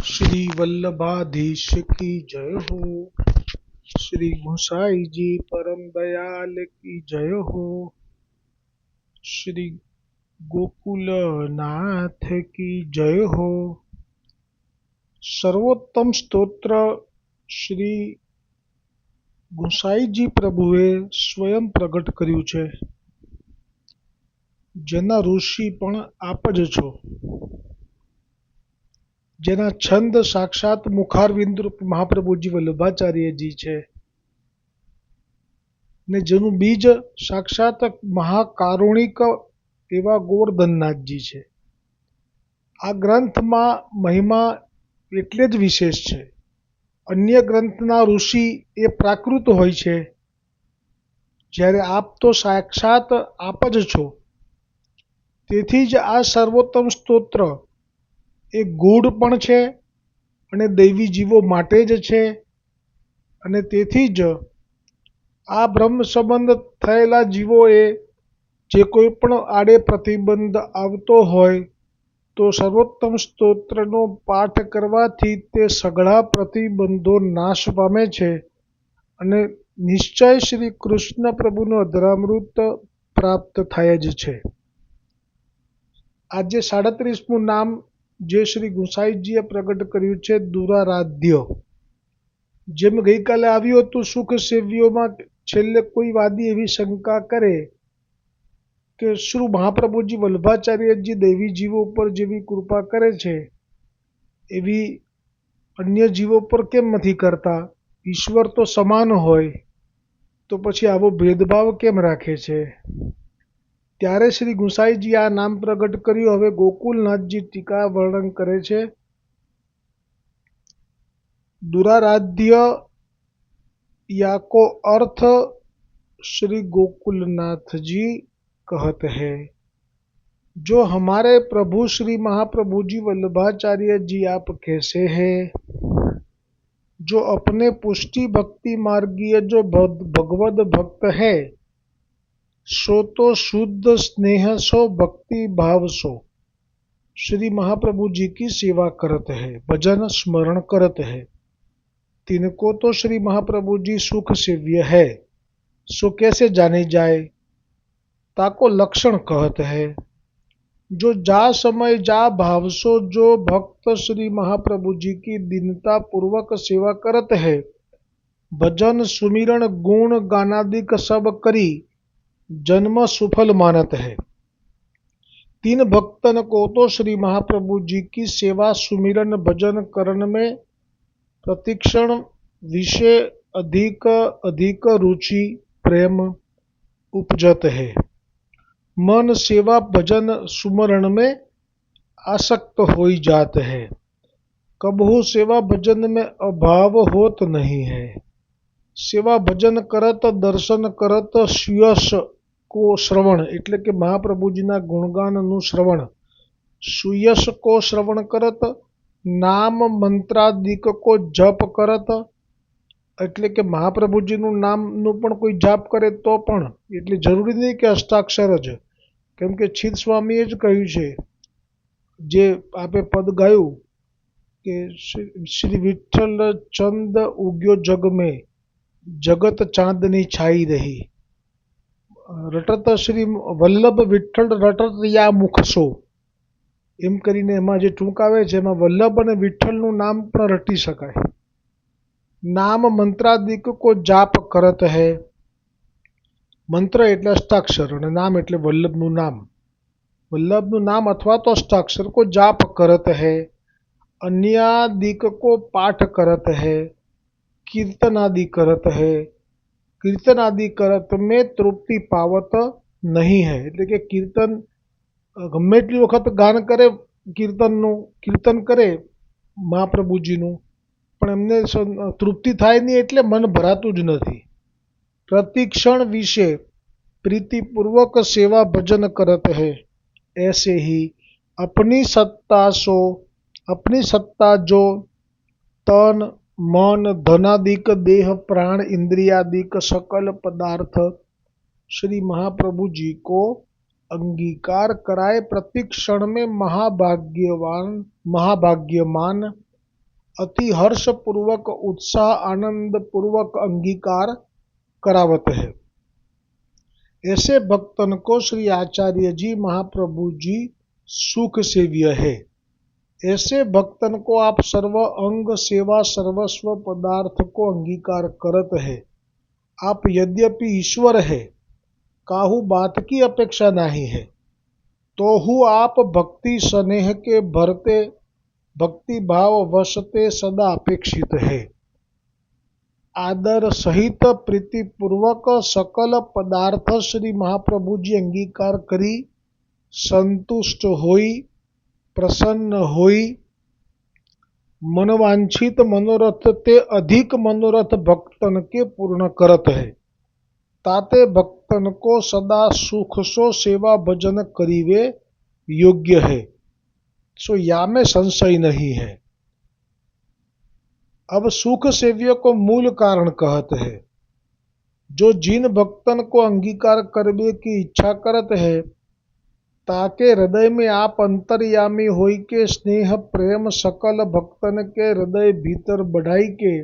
श्री वल्लभाधीश की जय हो। श्री गोसाई जी परम दयाल की जय हो। श्री गोकुल नाथ की जय हो। सर्वोत्तम स्तोत्र श्री गोसाईजी પ્રભુએ સ્વયં પ્રગટ કર્યું છે, જેના ઋષિ પણ આપ જ છો, જેના છંદ સાક્ષાત મુખારવિંદ રૂપ મહાપ્રભુજી વલ્લભાચાર્યજી છે ને જેનું બીજ સાક્ષાત મહાકારુણિક એવા ગોવર્ધનનાથજી છે. આ ગ્રંથમાં મહિમા એટલે જ વિશેષ છે. અન્ય ગ્રંથના ઋષિ એ પ્રાકૃત હોય છે, જ્યારે આપ તો સાક્ષાત આપ જ છો. તેથી જ આ સર્વોત્તમ સ્તોત્ર એ ગૂઢ પણ છે અને દૈવી જીવો માટે જ છે. અને તેથી જ આ બ્રહ્મ સંબંધ થયેલા જીવોએ જે કોઈ પણ આડે પ્રતિબંધ આવતો હોય તો સર્વોત્તમ સ્તોત્રનો પાઠ કરવાથી તે સઘળા પ્રતિબંધો નાશ પામે છે અને નિશ્ચય શ્રી કૃષ્ણ પ્રભુનું અધરામૃત પ્રાપ્ત થાય જ છે. આજે 37મું નામ જે શ્રી ગુસાઈજીએ પ્રગટ કર્યું છે, દુરારાધ્ય. જેમ ગઈકાલે આવ્યું હતું સુખ સેવ્યોમાં, છેલ્લે કોઈ વાદી એવી શંકા કરે કે શ્રી મહાપ્રભુજી વલ્લભાચાર્યજી દૈવી જીવો ઉપર જેવી કૃપા કરે છે એવી અન્ય જીવો પર કેમ નથી કરતા? ઈશ્વર તો સમાન હોય તો પછી આવો ભેદભાવ કેમ રાખે છે? ત્યારે શ્રી ગુસાઈજી આ નામ પ્રગટ કર્યું. હવે ગોકુલનાથજી ટીકા વર્ણન કરે છે. दुराराध्य या को अर्थ श्री गोकुलनाथ जी कहते हैं, जो हमारे प्रभु श्री महाप्रभु जी वल्लभाचार्य जी आप कैसे हैं, जो अपने पुष्टि भक्ति मार्गीय जो भगवद भक्त है, सो तो शुद्ध स्नेह सो भक्ति भाव सो श्री महाप्रभु जी की सेवा करते हैं, भजन स्मरण करते हैं. तिनको तो श्री महाप्रभु जी सुख सेव्य है, सो कैसे जाने जाए, ताको लक्षण कहते हैं. जो जा समय जा भाव सो जो भक्त श्री महाप्रभु जी की दीनता पूर्वक सेवा करत है, भजन सुमिरण गुण गानादिक सब करी जन्म सुफल मानत है. तीन भक्तन को तो श्री महाप्रभु जी की सेवा सुमिरन भजन करण में प्रतिक्षण विषय अधिक अधिक रुचि प्रेम उपजत है. मन सेवा भजन सुमरण में आसक्त हो जात है. कबहू सेवा भजन में अभाव होत नहीं है. सेवा भजन करत दर्शन करत सुयश को श्रवण એટલે કે મહાપ્રભુજીના ગુણગાનનું શ્રવણ, સુયશ કો શ્રવણ કરત, નામ મંત્રાદિક કો જપ કરત એટલે કે મહાપ્રભુજીનું નામનું પણ કોઈ જાપ કરે તો પણ, એટલે જરૂરી નહીં કે અષ્ટાક્ષર જ, કેમ કે છીદ સ્વામીએ જ કહ્યું છે, જે આપે પદ ગાયું કે શ્રી વિઠ્ઠલ ચંદ ઉગ્યો જગ મેં, જગત ચાંદની છાઈ રહી. રટત શ્રી વલ્લભ વિઠ્ઠલ રટત યા મુખસો, એમ કરીને એમાં જે ટૂંક આવે છે એમાં વલ્લભ અને વિઠ્ઠલનું નામ પણ રટી શકાય. નામ મંત્રાદિક કો જાપ કરત હૈ, મંત્ર એટલે અષ્ટાક્ષર અને નામ એટલે વલ્લભનું નામ. વલ્લભનું નામ અથવા તો અષ્ટાક્ષર કો જાપ કરત હૈ, अन्यादिक को पाठ करत है, कीर्तन आदि करत है. કીર્તન આદિ કરત મેં તૃપ્તિ પાવત નહીં હૈ, એટલે કે કીર્તન ગમે એટલી વખત ગાન કરે, કીર્તન કરે મહાપ્રભુજીનું, પણ એમને તૃપ્તિ થાય નહીં એટલે મન ભરાતું જ નથી. પ્રતિક્ષણ વિશે પ્રીતિપૂર્વક સેવા ભજન કરત હૈ, ऐसे ही अपनी सत्ता जो तन मन धनादिक देह प्राण इंद्रियादिक सकल पदार्थ श्री महाप्रभु जी को अंगीकार कराए प्रतिक्षण में महाभाग्यमान अति हर्षपूर्वक उत्साह आनंद पूर्वक अंगीकार करावत है। ऐसे भक्तन को श्री आचार्य जी महाप्रभु जी सुख सेव्य है। ऐसे भक्तन को आप सर्व अंग सेवा सर्वस्व पदार्थ को अंगीकार करत है। आप यद्यपि ईश्वर है, काहू बात की अपेक्षा नहीं है, तो हूँ आप भक्ति स्नेह के भरते भक्ति भाव वशते सदा अपेक्षित है। आदर सहित प्रीतिपूर्वक सकल पदार्थ श्री महाप्रभु जी अंगीकार करी संतुष्ट होई प्रसन्न होई मनवांछित मनोरथ ते अधिक मनोरथ भक्तन के पूर्ण करत है। ताते भक्तन को सदा सुख सो सेवा भजन करीवे योग्य है। सो या में संशय नहीं है। अब सुख सेव्य को मूल कारण कहत है। जो जिन भक्तन को अंगीकार करवे की इच्छा करत है, ताके हृदय में आप अंतर्यामी होई के स्नेह प्रेम सकल भक्तन के हृदय भीतर बढ़ाई के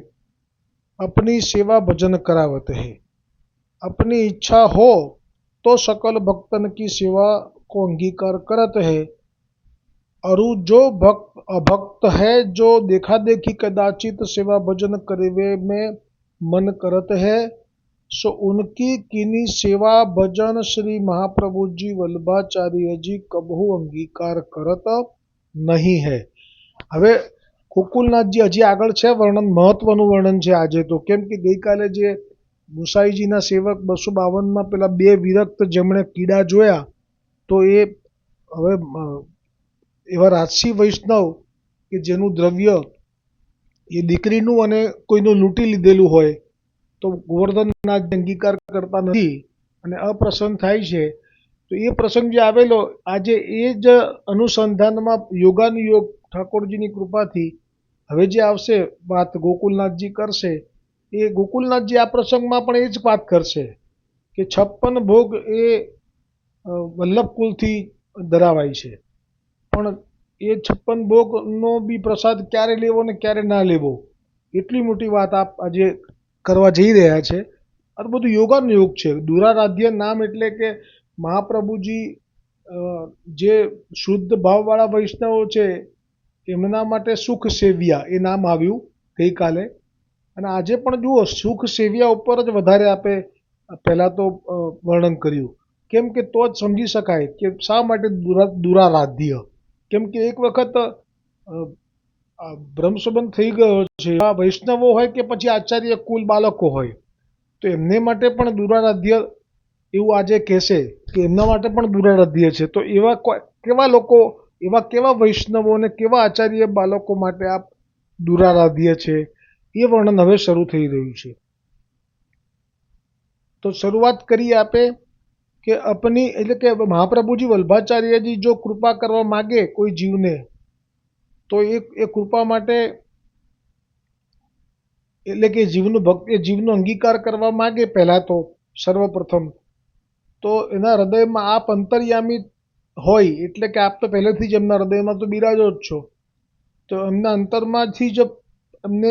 अपनी सेवा भजन करावत है। अपनी इच्छा हो तो सकल भक्तन की सेवा को अंगीकार करत है। और जो भक्त अभक्त है, जो देखा देखी कदाचित सेवा भजन करवे में मन करत है, सो उनकी किनी सेवा भजन श्री महाप्रभु जी वल्लभाचार्य जी कबहू अंगीकार करत नहीं है। હવે ગોકુલનાથજી હજી આગળ છે વર્ણન, મહત્વનું વર્ણન છે આજે તો, કેમ કે ગઈકાલે જે ગુસાઈજીના સેવક 252માં પેલા બે વિરક્ત જેમણે કીડા જોયા, તો એ હવે એવા રાજસી વૈષ્ણવ કે જેનું દ્રવ્ય એ દીકરીનું અને કોઈનું લૂંટી લીધેલું હોય, તો ગોવર્ધનનાથ અંગીકાર કરતા નથી અને અપ્રસન્ન થાય છે, તો એ પ્રસંગ જે આવેલો આજે એ જ અનુસંધાનમાં યોગાનુયોગ ઠાકોરજીની કૃપાથી હવે જે આવશે વાત ગોકુલનાથજી કરશે, એ ગોકુલનાથજી આ પ્રસંગમાં પણ એ જ વાત કરશે કે 56 ભોગ એ વલ્લભકુલથી ધરાવાય છે, પણ એ 56 ભોગનો બી પ્રસાદ ક્યારે લેવો ને ક્યારે ના લેવો, એટલી મોટી વાત આપ આજે કરવા જઈ રહ્યા છે. આ બધું યોગાનુયોગ છે. દુરારાધ્ય નામ એટલે કે મહાપ્રભુજી જે શુદ્ધ ભાવવાળા વૈષ્ણવો છે એમના માટે સુખ સેવ્યા એ નામ આવ્યું ગઈકાલે, અને આજે પણ જુઓ સુખ સેવ્યા ઉપર જ વધારે આપે પહેલાં તો વર્ણન કર્યું, કેમ કે તો જ સમજી શકાય કે શા માટે દુરારાધ્ય. કેમ કે એક વખત બ્રહ્મસંબંધ થઈ ગયો છે, આ વૈષ્ણવો હોય કે પછી આચાર્ય કુલ બાળકો હોય, તો એમને માટે પણ દુરારાધ્ય એવું આજે કહેશે કે એમના માટે પણ દુરારાધ્ય છે. તો એવા કેવા લોકો, એવા કેવા વૈષ્ણવો અને કેવા આચાર્ય બાળકો માટે આ દુરારાધ્ય છે, એ વર્ણન હવે શરૂ થઈ રહ્યું છે. તો શરૂઆત કરી આપે કે અપની એટલે કે મહાપ્રભુજી વલ્લભાચાર્યજી જો કૃપા કરવા માગે કોઈ જીવને, તો એ કૃપા માટે એટલે કે જીવનું ભક્ત એ જીવનો અંગીકાર કરવા માગે પહેલાં તો સર્વપ્રથમ, તો એના હૃદયમાં આપ અંતર્યામી હોય, એટલે કે આપ તો પહેલેથી જ એમના હૃદયમાં તો બિરાજો જ છો, તો એમના અંતરમાંથી જ એમને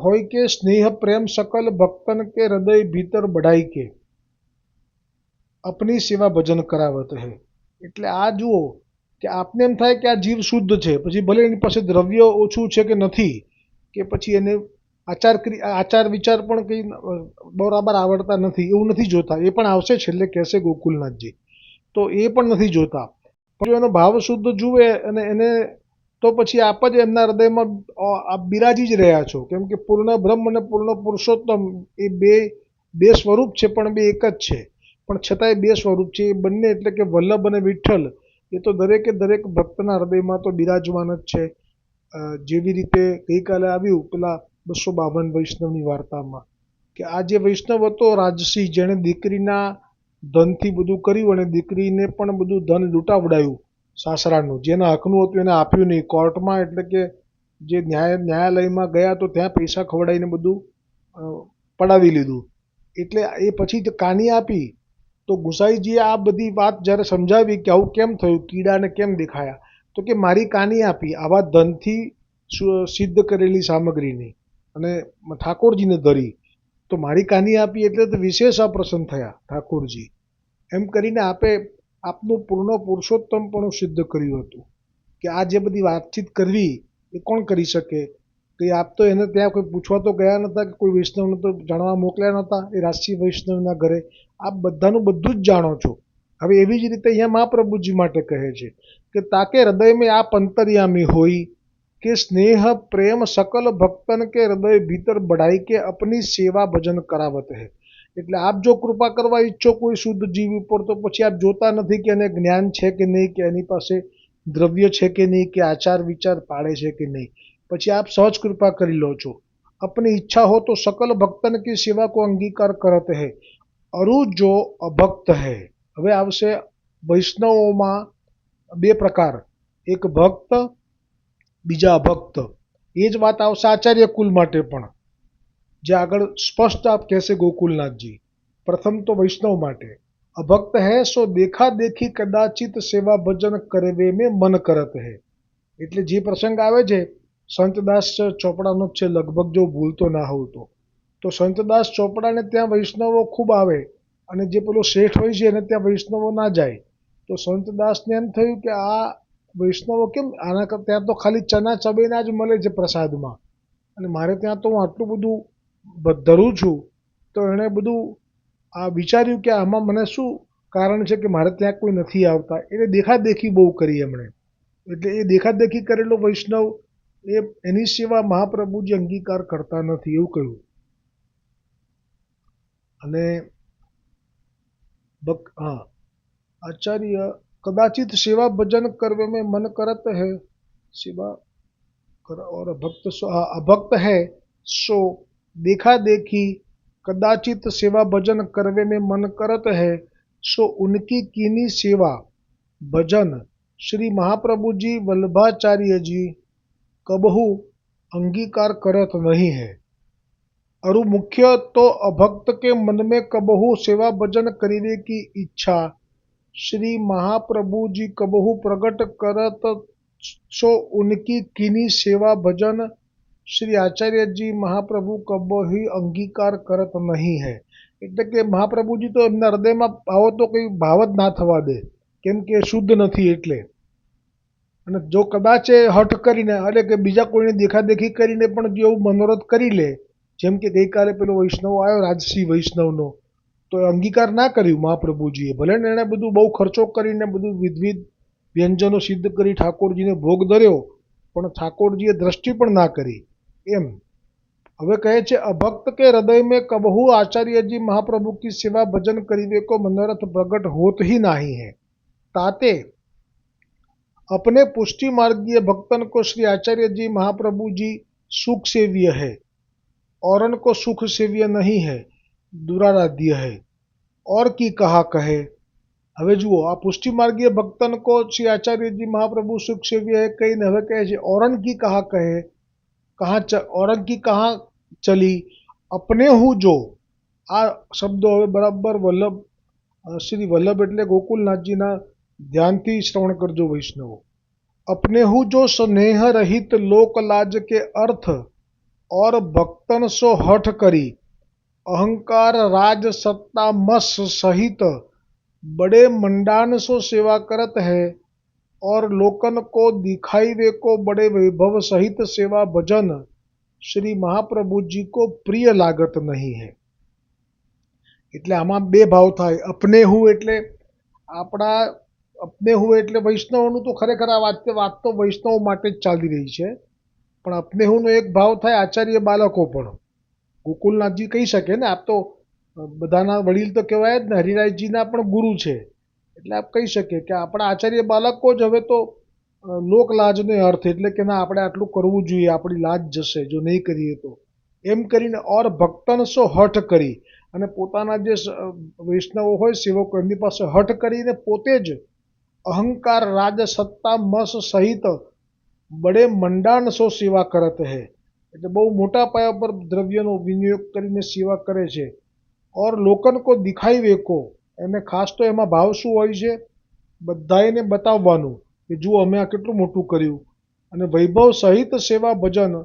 હોય કે સ્નેહ પ્રેમ सकल भक्तन के हृदय भीतर बढ़ाई के अपनी સેવા ભજન કરાવત હે. એટલે આ જુઓ કે આપને એમ થાય કે આ જીવ શુદ્ધ છે, પછી ભલે એની પાસે દ્રવ્ય ઓછું છે કે નથી, કે પછી એને આચાર વિચાર પણ કંઈ બરાબર આવડતા નથી, એવું નથી જોતા. એ પણ આવશે છેલ્લે કહેશે ગોકુલનાથજી, તો એ પણ નથી જોતા. પણ જો એનો ભાવ શુદ્ધ જુએ અને એને, તો પછી આપ જ એમના હૃદયમાં આપ બિરાજી જ રહ્યા છો. કેમ કે પૂર્ણ બ્રહ્મ અને પૂર્ણ પુરુષોત્તમ એ બે સ્વરૂપ છે, પણ બે એક જ છે, પણ છતાંય બે સ્વરૂપ છે. એ બંને એટલે કે વલ્લભ અને વિઠ્ઠલ એ તો દરેકે દરેક ભક્તના હૃદયમાં તો બિરાજમાન જ છે. જેવી રીતે ગઈકાલે આવ્યું પેલા 252 વૈષ્ણવની વાર્તામાં કે આ જે વૈષ્ણવ હતો રાજસી, જેણે દીકરીના ધનથી બધું કર્યું અને દીકરીને પણ બધું ધન લૂંટાવડાયું સાસરાનું, જેના હકનું હતું એને આપ્યું નહીં. કોર્ટમાં એટલે કે જે ન્યાયાલયમાં ગયા તો ત્યાં પૈસા ખવડાવીને બધું પડાવી લીધું. એટલે એ પછી કાની આપી, તો ગુસાઈજીએ આ બધી વાત જ્યારે સમજાવી કે આવું કેમ થયું, કીડાને કેમ દેખાયા, તો કે મારી કાની આપી, આવા ધનથી સિદ્ધ કરેલી સામગ્રીની અને ઠાકોરજીને ધરી, તો મારી કાની આપી એટલે તો વિશેષ અપ્રસન્ન થયા ઠાકોરજી. એમ કરીને આપનું પૂર્ણ પુરુષોત્તમપણું સિદ્ધ કર્યું હતું કે આ જે બધી વાતચીત કરવી એ કોણ કરી શકે? તો એ આપ તો એને ત્યાં કોઈ પૂછવા તો ગયા નહોતા, કે કોઈ વૈષ્ણવને તો જાણવા મોકલ્યા નહોતા એ રાષ્ટ્રીય વૈષ્ણવના ઘરે. આપ બધાનું બધું જ જાણો છો. હવે એવી જ રીતે અહીંયા મહાપ્રભુજી માટે કહે છે કે તાકે હૃદય મેં આપ અંતર્યામી હોય કે સ્નેહ પ્રેમ સકલ ભક્તન કે હૃદય ભીતર બઢાઈ કે અપની સેવા ભજન કરાવત હે. એટલે આપ જો કૃપા કરવા ઈચ્છો કોઈ શુદ્ધ જીવ ઉપર, તો પછી આપ જોતા નથી કે એને જ્ઞાન છે કે નહીં, કે એની પાસે દ્રવ્ય છે કે નહીં, કે આચાર વિચાર પાળે છે કે નહીં. પછી આપ સહજ કૃપા કરી લો છો. अपनी इच्छा हो तो सकल भक्तन की सेवा को अंगीकार करत है, अरु जो अभक्त है. હવે આવશે વૈષ્ણવોમાં બે પ્રકાર, એક ભક્ત, બીજા અભક્ત. એ જ વાત આવશે આચાર્ય કુલ માટે પણ, જે આગળ સ્પષ્ટ આપ કહેશે ગોકુલનાથજી. પ્રથમ તો વૈષ્ણવ માટે, અભક્ત હૈ સો દેખા દેખી કદાચિત સેવા ભજન કરવે મેં મન કરત હૈ. એટલે જે પ્રસંગ આવે છે સંતદાસ ચોપડાનો જ છે લગભગ, જો ભૂલતો ના હોઉં તો સંતદાસ ચોપડાને ત્યાં વૈષ્ણવો ખૂબ આવે અને જે પેલો શેઠ હોય છે એને ત્યાં વૈષ્ણવો ના જાય. તો સંતદાસને એમ થયું કે આ વૈષ્ણવો કેમ આના કરતાં, ત્યાં તો ખાલી ચના ચબેના જ મળે છે પ્રસાદમાં, અને મારે ત્યાં તો હું આટલું બધું ધરું છું. તો એણે બધું આ વિચાર્યું કે આમાં મને શું કારણ છે કે મારે ત્યાં કોઈ નથી આવતા. એટલે દેખાદેખી બહુ કરી એમણે. એટલે એ દેખાદેખી કરેલો વૈષ્ણવ એની સેવા મહાપ્રભુજી અંગીકાર કરતા નથી એવું કહ્યું. અને आचार्य कदाचित सेवा भजन करवे में मन करत है, सेवा कर और अभक्त है सो देखा देखी कदाचित सेवा भजन करवे में मन करत है, सो उनकी कीनी सेवा भजन श्री महाप्रभु जी वल्लभाचार्य जी कबहू अंगीकार करत नहीं है. अरु मुख्य तो अभक्त के मन में कबहू सेवा भजन करीने की इच्छा श्री महाप्रभु जी कबहू प्रकट करत, सो उनकी कीनी सेवा भजन श्री आचार्य जी महाप्रभु कबही अंगीकार करत नहीं है. એટલે કે મહાપ્રભુજી તો એમના હૃદયમાં આવો તો કંઈ ભાવ જ ના થવા દે, કેમ કે શુદ્ધ નથી એટલે. અને જો કદાચ એ હઠ કરીને એટલે કે બીજા કોઈને દેખાદેખી કરીને પણ જો એવું મનોરથ કરી લે, જેમ કે ગઈકાલે પેલો વૈષ્ણવ આવ્યો રાજસી વૈષ્ણવનો, તો અંગીકાર ના કર્યું મહાપ્રભુજીએ. ભલે ને એણે બધું બહુ ખર્ચો કરીને બધું વિધવિધ વ્યંજનો સિદ્ધ કરી ઠાકોરજીને ભોગ ધર્યો, પણ ઠાકોરજીએ દ્રષ્ટિ પણ ના કરી એમ. હવે કહે છે અભक्त के हृदय में कबहू आचार्य जी महाप्रभु की सेवा भजन करीवे को मनोरथ प्रकट होत ही नहीं है. ताते अपने पुष्टि मार्गीय भक्तन को श्री आचार्य जी महाप्रभु जी सुख सेव्य है, औरन को सुख सेव्य नहीं है, दुराराध्य है. और की कहा कहे. હવે જુઓ આ પુષ્ટિ માર્ગીય ભક્તન કો શ્રી આચાર્યજી મહાપ્રભુ સુખ સેવ્ય હે કહીને હવે કહે છે औरन की कहा कहे, औरन की कहा चली, अपने હું જો. આ શબ્દો હવે બરાબર વલ્લભ શ્રી વલ્લભ એટલે ગોકુલનાથજીના ધ્યાનથી શ્રવણ કરજો વૈષ્ણવો. अपने હું જો સ્નેહ રહિત લોક લાજ કે अर्थ और भक्तन सो हठ करी, अहंकार राज सत्ता मस सहित बड़े मंडान सो सेवा करत है, और लोकन को दिखाई वे को बड़े वैभव सहित सेवा भजन श्री महाप्रभु जी को प्रिय लागत नहीं है. એટલે આમાં બે ભાવ થાય. અપને હું એટલે આપણા અપને હું એટલે વૈષ્ણવનું તો ખરેખર આ વાત તો વૈષ્ણવ માટે જ ચાલી રહી છે, પણ અપને હુંનો એક ભાવ થાય આચાર્ય બાલકો પણ. ગોકુલનાથજી કહી શકે ને, આપ તો બધાના વડીલ તો કહેવાય જ ને, હરિરાયજીના પણ ગુરુ છે, એટલે આપ કહી શકે કે આપણા આચાર્ય બાલકો જ હવે તો લોકલાજનો અર્થ એટલે કે ના આપણે આટલું કરવું જોઈએ, આપણી લાજ જશે જો નહીં કરીએ તો, એમ કરીને ઓર ભક્તન સો હઠ કરી, અને પોતાના જે વૈષ્ણવો હોય સેવકો એમની પાસે હઠ કરીને પોતે જ અહંકાર રાજ સત્તા મસ સહિત બડે મંડાણ સો સેવા કરત હે, એટલે બહુ મોટા પાયા પર દ્રવ્યનો વિનિયોગ કરીને સેવા કરે છે. ઓર લોકન કો દિખાઈ વેકો, એને ખાસ તો એમાં ભાવ શું હોય છે, બધાને બતાવવાનું કે જુઓ અમે આ કેટલું મોટું કર્યું, અને वैभव सहित सेवा भजन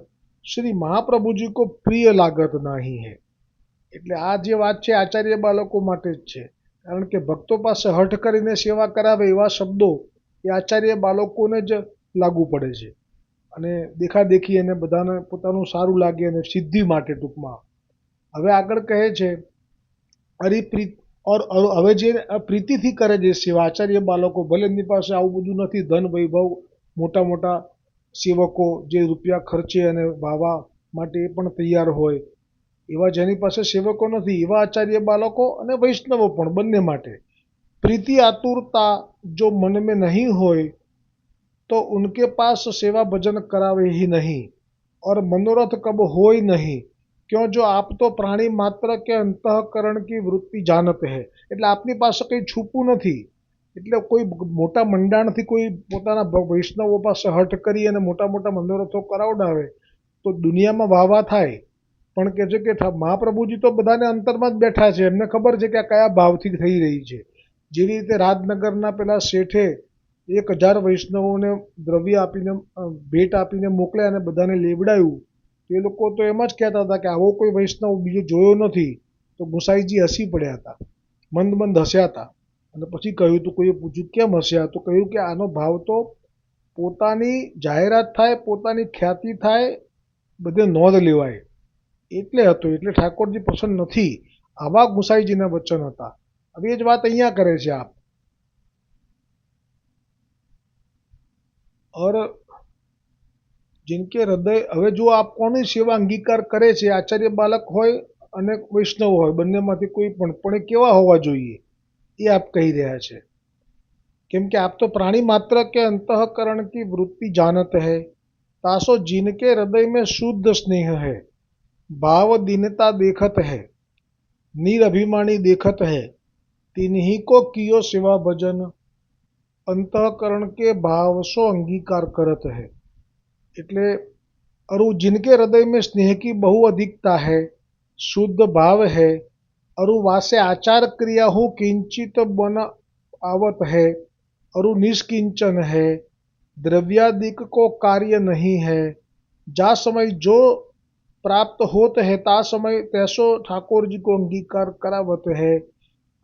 श्री महाप्रभु जी को प्रिय लागत नहीं है। એટલે આ જે વાત છે આચાર્ય બાળકો માટે જ છે, કારણ કે ભક્તો પાસે હઠ કરીને સેવા કરાવે એવા શબ્દો એ આચાર્ય બાળકોને જ લાગુ પડે છે અને દેખાદેખી એને બધાને પોતાનું સારું લાગે અને સિદ્ધિ માટે ટૂંકમાં. હવે આગળ કહે છે હરિપ્રીત હવે જે પ્રીતિથી કરે છે સેવા આચાર્ય બાળકો, ભલે એમની પાસે આવું બધું નથી, ધન વૈભવ, મોટા મોટા સેવકો જે રૂપિયા ખર્ચે અને વાવા માટે એ પણ તૈયાર હોય, એવા જેની પાસે સેવકો નથી એવા આચાર્ય બાળકો અને વૈષ્ણવો પણ બંને માટે प्रीति आतुरता जो मन में नहीं होए तो उनके पास सेवा भजन करावे ही नहीं और मनोरथ कब हो ही नहीं, क्यों जो आप तो प्राणी मात्र के अंतःकरण की वृत्ति जानते हैं। એટલે આપની પાસે કંઈ છૂપું નથી, એટલે કોઈ મોટા મંડાણથી કોઈ પોતાના વૈષ્ણવો પાસે હઠ કરી અને મોટા મોટા મનોરથો કરાવડાવે તો દુનિયામાં વાહવા થાય, પણ કે છે કે મહાપ્રભુજી તો બધાને અંતરમાં જ બેઠા છે, એમને ખબર છે કે આ કયા ભાવથી થઈ રહી છે. જેવી રીતે રાજનગરના પેલા શેઠે 1000 વૈષ્ણવોને દ્રવ્ય આપીને ભેટ આપીને મોકલ્યા અને બધાને લેવડાવ્યું, એ લોકો તો એમ જ કહેતા હતા કે આવો કોઈ વૈષ્ણવ બીજો જોયો નથી. તો ગુસાઈજી હસી પડ્યા હતા, મંદ મંદ હસ્યા હતા અને પછી કહ્યું, તો કોઈએ પૂછ્યું કેમ હસ્યા? તો કહ્યું કે આનો ભાવ તો પોતાની જાહેરાત થાય, પોતાની ખ્યાતિ થાય, બધે નોંધ લેવાય એટલે હતો, એટલે ઠાકોરજી પ્રસન્ન નથી. આવા ગુસાઈજીના વચન હતા. अब ये बात અહીંયા કરે છે આપ, और जिनके हृदय, હવે જો આપ કોની સેવા અંગીકાર કરે છે, આચાર્ય બાલક હોય અને વૈષ્ણવ હોય, બંનેમાંથી કોઈ પણ એ કેવા હોવા જોઈએ એ આપ કહી રહ્યા છે. કેમ કે आप तो प्राणी मात्र के अंतःकरण की वृत्ति जानत है, तासो जिनके हृदय में शुद्ध स्नेह है, भाव दीनता देखत है, निरभिमानी देखत है, तिन्हीं को कियो सेवा भजन, अंतःकरण के भाव सो अंगीकार करत है. એટલે अरु जिनके हृदय में स्नेह की बहु अधिकता है, शुद्ध भाव है, अरु वासे आचार क्रिया हो किंचित बन आवत है, अरु निष्किंचन है, द्रव्यादिक को कार्य नहीं है, जा समय जो प्राप्त होत है ता समय तैसो ठाकुर जी को अंगीकार करावत है,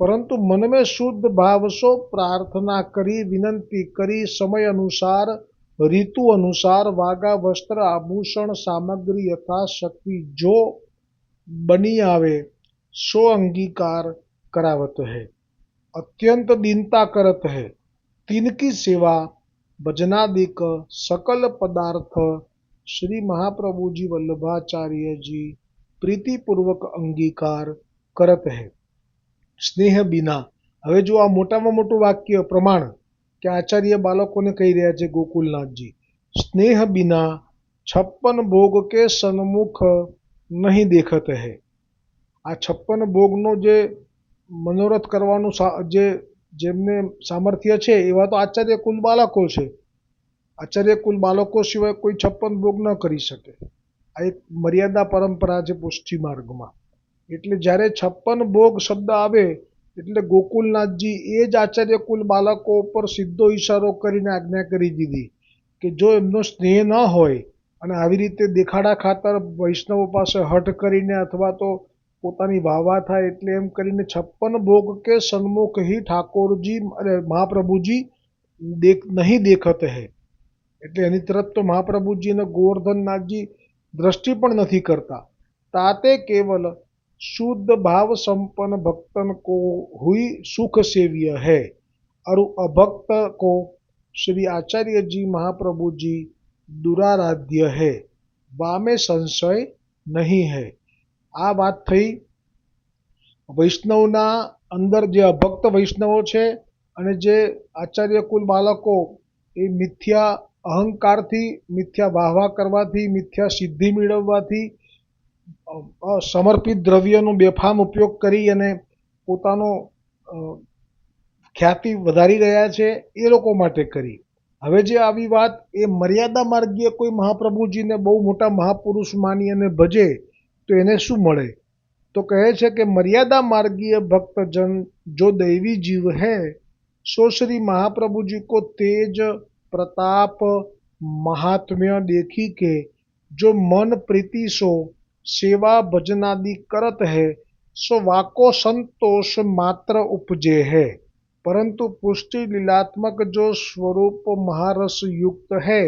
परंतु मन में शुद्ध भाव सो प्रार्थना करी, विनंती करी, समय अनुसार ऋतु अनुसार वागा वस्त्र आभूषण सामग्री यथाशक्ति जो बनी आवे सो अंगीकार करावत है, अत्यंत दीनता करत है, तिनकी सेवा भजनादिक सकल पदार्थ श्री महाप्रभु जी वल्लभाचार्य जी प्रीतिपूर्वक अंगीकार करत है. સ્નેહ બિના, હવે જો આ મોટામાં મોટું વાક્ય પ્રમાણ કે આચાર્ય બાળકોને કહી રહ્યા છે ગોકુલનાથજી, સ્નેહ બિના 56 ભોગ કે સન્મુખ નહીં દેખત હૈ. આ 56 ભોગનો જે મનોરથ કરવાનું જેમને સામર્થ્ય છે એવા તો આચાર્ય કુલ બાળકો છે. આચાર્ય કુલ બાળકો સિવાય કોઈ 56 ભોગ ન કરી શકે. આ એક મર્યાદા પરંપરા છે પુષ્ટિ માર્ગમાં. એટલે જ્યારે 56 ભોગ શબ્દ આવે એટલે ગોકુલનાથજી એ જ આચાર્ય કુલ બાળકો ઉપર સીધો ઈશારો કરીને આજ્ઞા કરી દીધી કે જો એમનો સ્નેહ ન હોય અને આવી રીતે દેખાડા ખાતર વૈષ્ણવો પાસે હઠ કરીને અથવા તો પોતાની વાહવા થાય એટલે એમ કરીને 56 ભોગ કે સન્મુખ ही ઠાકોરજી અને મહાપ્રભુજી નહીં દેખત હૈ. એટલે એની તરફ તો મહાપ્રભુજી અને ગોવર્ધનનાથજી દ્રષ્ટિ પણ નથી કરતા. તાતે કેવલ शुद्ध भाव संपन्न भक्तन को हुई सुख सेव्य है, और अभक्त को श्री आचार्य जी महाप्रभु जी दुराराध्य है, वामे संशय नहीं है. આ વાત થઈ વૈષ્ણવના અંદર જે અભક્ત વૈષ્ણવો છે અને જે આચાર્ય કુલ બાળકો એ મિથ્યા અહંકારથી, મિથ્યા વાહવા કરવાથી, મિથ્યા સિદ્ધિ મેળવવાથી સમર્પિત દ્રવ્યનો બેફામ ઉપયોગ કરી અને પોતાનો ખ્યાતિ વધારી રહ્યા છે એ લોકો માટે કરી. હવે જે આવી વાત એ મર્યાદા માર્ગીય કોઈ મહાપ્રભુજીને બહુ મોટા મહાપુરુષ માની અને ભજે તો એને શું મળે? તો કહે છે કે મર્યાદા માર્ગીય ભક્તજન જો दैवी जीव है सो श्री महाप्रभु जी को तेज प्रताप महात्म्य देखी के जो मन प्रीति सो सेवा भजनादि करत है, सो वाको संतोष मात्र उपजे है। परंतु पुष्टि लीलात्मक जो स्वरूप महारस युक्त है,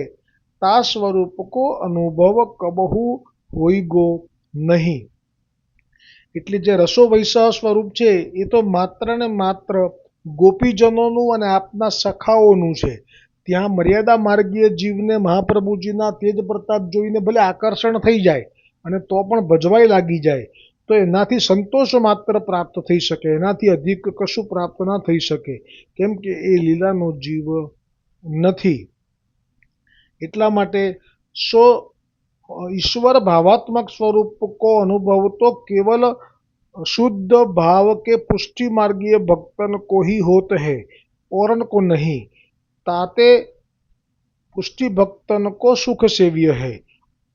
ता स्वरूप को अनुभव कबहू होईगो नहीं। એટલે જે રસો વૈસહ સ્વરૂપ છે એ તો માત્ર ને માત્ર ગોપીજનોનું અને આપના સખાઓનું છે। ત્યાં મર્યાદા માર્ગીય જીવને મહાપ્રભુજીના તેજ પ્રતાપ જોઈને ભલે આકર્ષણ થઈ જાય અને તો પણ ભજવાઈ લાગી જાય તો એનાથી સંતોષ માત્ર પ્રાપ્ત થઈ શકે, એનાથી અધિક કશું પ્રાપ્ત ના થઈ શકે, કેમ કે એ લીલાનો જીવ નથી। એટલા માટે सो ईश्वर भावात्मक स्वरूप को अनुभव तो केवल शुद्ध भाव के पुष्टि मार्गीय भक्तन को ही होत है, औरन को नहीं। ताते पुष्टि भक्तन को सुख सेव्य है,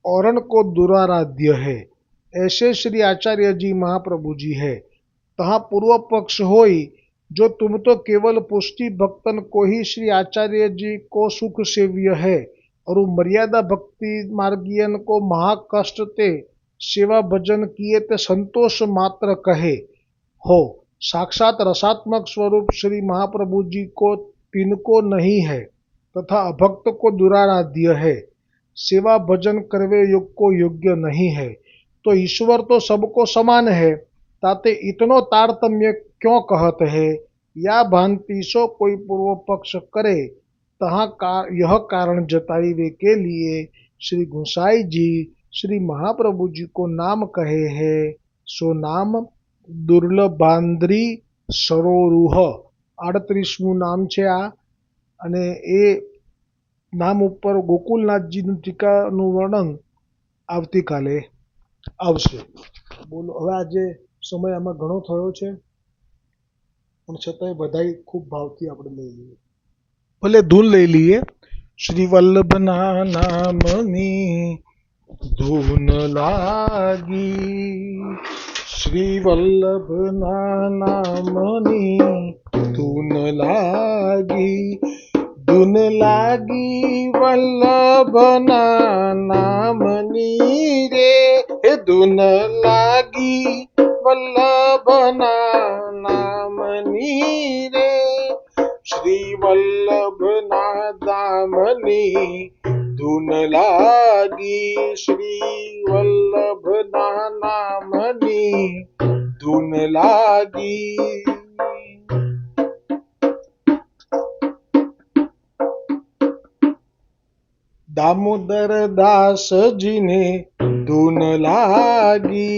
औरन को दुराराध्य है। ऐसे श्री आचार्य जी महाप्रभु जी है। तहाँ पूर्व पक्ष होई जो तुम तो केवल पुष्टि भक्तन को ही श्री आचार्य जी को सुख सेव्य है और मर्यादा भक्ति मार्गीयन को महाकष्ट ते सेवा भजन किए ते संतोष मात्र कहे हो। साक्षात रसात्मक स्वरूप श्री महाप्रभु जी को तिनको नहीं है तथा अभक्त को दुराराध्य है, सेवा भजन करवे योग को योग्य नहीं है। तो ईश्वर तो सबको समान है, ताते इतनो तारतम्य क्यों कहत है? या भांति सो कोई पूर्व पक्ष करे तहाँ यह कारण जताइवे के लिए श्री गोसाई जी श्री महाप्रभु जी को नाम कहे है। सो नाम दुर्लभांद्री सरोरुह 38મું નામ છે આ, અને એ નામ ઉપર ગોકુલનાથજીની ટીકાનું વર્ણન આવતીકાલે આવશે। બોલો, હવે આજે સમય આમાં ઘણો થયો છે પણ છતાંય બધાય ખૂબ ભાવથી આપણે લઈ લઈએ, ભલે ધૂન લઈ લઈએ। શ્રી વલ્લભના નામની ધૂન લાગી, શ્રી વલ્લભના નામની ધૂન લાગી, ધૂન લાગી વલ્લભના નામની રે, હે ધૂન લાગી વલ્લભના નામની રે, श्री वल्लभना दामनी धून लागी, श्री वल्लभना नामनी धून लागी। दामोदर दास जी ने धून लागी,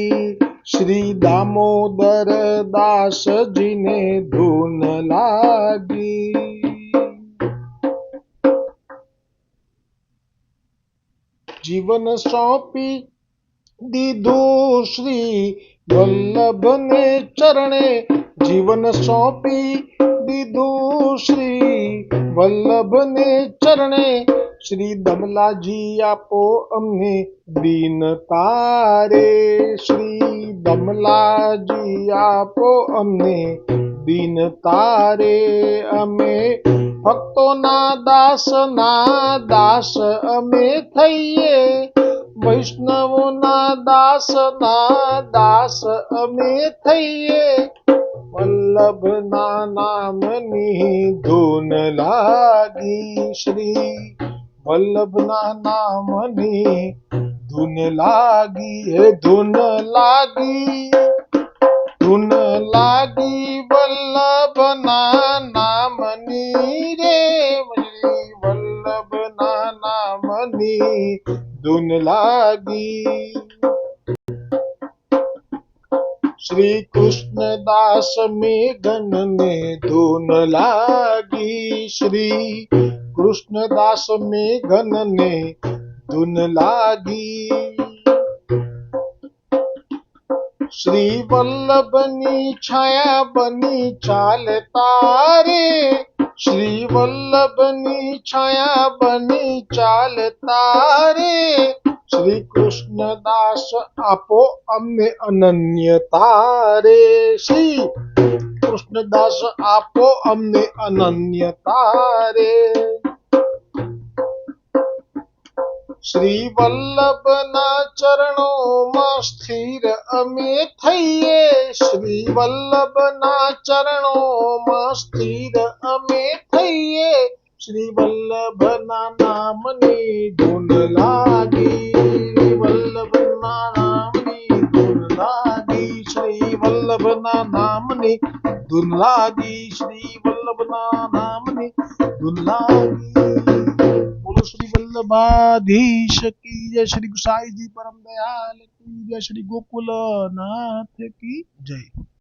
श्री दामोदर दास जी ने धून लागी। जीवन सौंपी दीधो श्री वल्लभ ने चरणे, जीवन सौंपी दीधो श्री वल्लभ ने चरणे, श्री दमला जी आपो अમને दीन तारे, श्री दमला जी आपो अમને दीन तारे। अमे भक्तो ना दास अमे थईए, वैष्णवो ना दास अमे थईए, वल्लभ ना नामनी धून लागी, श्री वल्लभ ना नामनी धून लागी, हे धून लागी, धून लागी वल्लभ ना नामनी रे, वल्लभ ना नामनी धून लागी। श्री कृष्ण दास मेघन ने धून लागी, श्री कृष्ण दास मेघन ने धून लागी। श्री वल्लभनी छाया बनी चालता रे, श्री वल्लभनी छाया बनी चालता रे, श्री कृष्ण दास आपो अમને अनन्यता रे, श्री कृष्ण दास आपो अમને अनन्यता रे। શ્રી વલ્લભના ચરણોમાં સ્થિર અમે થઈએ, શ્રી વલ્લભના ચરણોમાં સ્થિર અમે થઈએ, શ્રી વલ્લભના નામની ધૂન લાગી, વલ્લભના નામની ધૂન લાગી, શ્રી વલ્લભના નામની ધૂન લાગી, શ્રી વલ્લભના નામની ધૂન લાગી। બોલો શ્રી વલ્લભાધીશ કી જય, શ્રી ગુસાઈજી પરમ દયાલ કી જય, શ્રી ગોकुलनाथ की जय।